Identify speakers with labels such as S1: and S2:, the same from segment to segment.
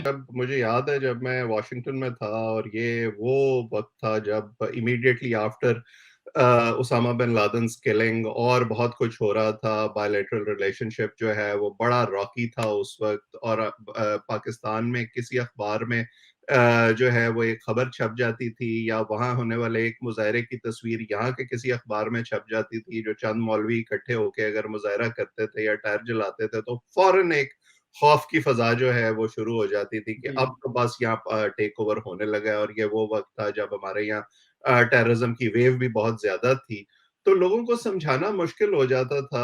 S1: जब मुझे याद है जब मैं वॉशिंगटन में था और ये वो वक़्त था जब इमीडिएटली आफ्टर उसामा बिन लादेन्स किलिंग और बहुत कुछ हो रहा था, बायलैटरल रिलेशनशिप जो है वो बड़ा रॉकी था उस वक़्त और पाकिस्तान में किसी अखबार में जो है वो एक खबर छप जाती थी या वहाँ होने वाले एक मुज़ाहरे की तस्वीर यहाँ के किसी अखबार में छप जाती थी, जो चंद मौलवी इकट्ठे होके अगर मुज़ाहरा करते थे या टायर जलाते थे, तो फ़ौरन एक खौफ की फ़ज़ा जो है वो शुरू हो जाती थी कि
S2: जी।
S1: अब तो बस यहाँ टेक ओवर होने लगा है और ये वो वक़्त था जब हमारे यहाँ टेररिज़्म की वेव भी बहुत ज़्यादा थी। तो लोगों को समझाना मुश्किल हो जाता था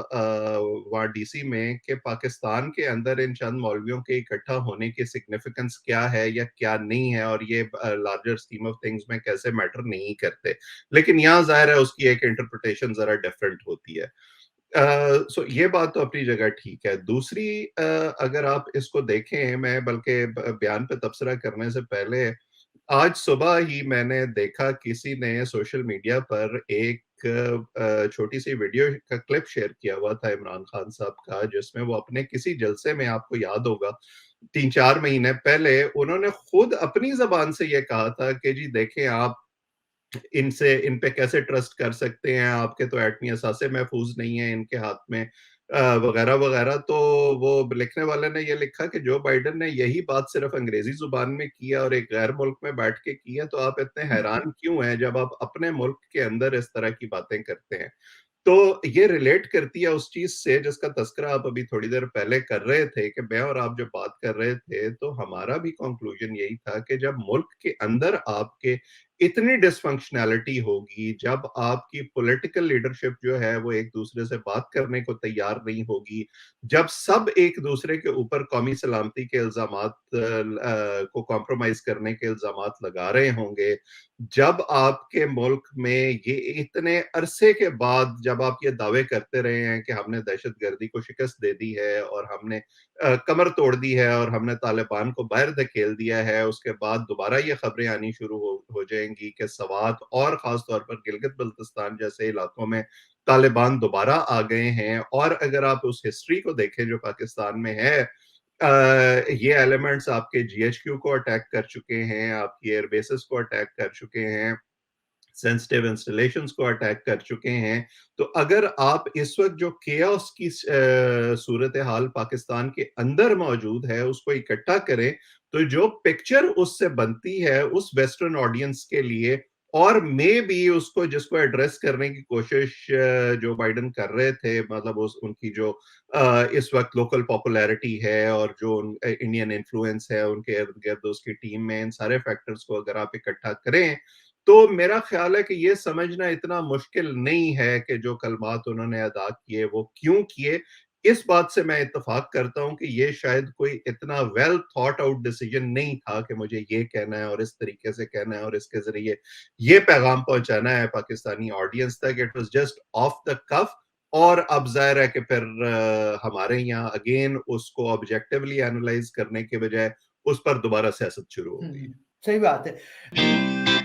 S1: वहाँ डीसी में कि पाकिस्तान के अंदर इन चंद मौलवियों के इकट्ठा होने की सिग्निफिकेंस क्या है या क्या नहीं है और ये लार्जर स्कीम ऑफ थिंग्स में कैसे मैटर नहीं करते। लेकिन यहाँ ज़ाहिर है उसकी एक इंटरप्रिटेशन ज़रा डिफरेंट होती है। सो ये बात तो अपनी जगह ठीक है। दूसरी अगर आप इसको देखें, मैं बल्कि बयान पे तबसरा करने से पहले आज सुबह ही मैंने देखा किसी ने सोशल मीडिया पर एक छोटी सी वीडियो का क्लिप शेयर किया हुआ था इमरान खान साहब का, जिसमें वो अपने किसी जलसे में, आपको याद होगा 3-4 महीने पहले उन्होंने खुद अपनी जबान से ये कहा था कि जी देखें आप इनसे इन पे कैसे ट्रस्ट कर सकते हैं, आपके तो एटमी असासे महफूज नहीं है इनके हाथ में, वगैरह वगैरह। तो वो लिखने वाले ने ये लिखा कि जो बाइडेन ने यही बात सिर्फ अंग्रेजी जुबान में की है और एक गैर मुल्क में बैठ के की है, तो आप इतने हैरान क्यों हैं जब आप अपने मुल्क के अंदर इस तरह की बातें करते हैं। तो ये रिलेट करती है उस चीज से जिसका तस्करा आप अभी थोड़ी देर पहले कर रहे थे कि मैं और आप जब बात कर रहे थे तो हमारा भी कंक्लूजन यही था कि जब मुल्क के अंदर आपके इतनी डिसफंक्शनैलिटी होगी, जब आपकी पॉलिटिकल लीडरशिप जो है वो एक दूसरे से बात करने को तैयार नहीं होगी, जब सब एक दूसरे के ऊपर कौमी सलामती के इल्जामात को कॉम्प्रोमाइज करने के इल्जामात लगा रहे होंगे, जब आपके मुल्क में ये इतने अरसे के बाद जब आप ये दावे करते रहे हैं कि हमने दहशतगर्दी को शिकस्त दे दी है और हमने कमर तोड़ दी है और हमने तालिबान को बाहर धकेल दिया है, उसके बाद दोबारा ये खबरें आनी शुरू हो जाएंगी कि सवात और खास तौर पर गिलगित बल्तिस्तान जैसे इलाकों में तालिबान दोबारा आ गए हैं। और अगर आप उस हिस्ट्री को देखें जो पाकिस्तान में है, ये एलिमेंट्स आपके जीएचक्यू को अटैक कर चुके हैं, आपकी एयरबेसेस को अटैक कर चुके हैं, सेंसिटिव इंस्टॉलेशंस को अटैक कर चुके हैं। तो अगर आप इस वक्त जो केओस की सूरत हाल पाकिस्तान के अंदर मौजूद है उसको इकट्ठा करें, तो जो पिक्चर उससे बनती है उस वेस्टर्न ऑडियंस के लिए, और मे बी उसको जिसको एड्रेस करने की कोशिश जो बाइडन कर रहे थे, मतलब उस उनकी जो इस वक्त लोकल पॉपुलैरिटी है और जो इंडियन इन्फ्लुएंस है उनके इर्द गिर्द उसकी टीम में, इन सारे फैक्टर्स को अगर आप इकट्ठा करें तो मेरा ख्याल है कि ये समझना इतना मुश्किल नहीं है कि जो कलमात उन्होंने अदा किए वो क्यों किए। इस बात से मैं इत्तेफाक करता हूं कि ये शायद कोई इतना वेल थॉट आउट डिसीजन नहीं था कि मुझे ये कहना है और इस तरीके से कहना है और इसके जरिए ये पैगाम पहुंचाना है पाकिस्तानी ऑडियंस तक। It was just off the cuff. और अब जाहिर है कि फिर हमारे यहाँ अगेन उसको ऑब्जेक्टिवली एनालाइज करने के बजाय उस पर दोबारा सियासत शुरू हो गई।
S2: सही बात है।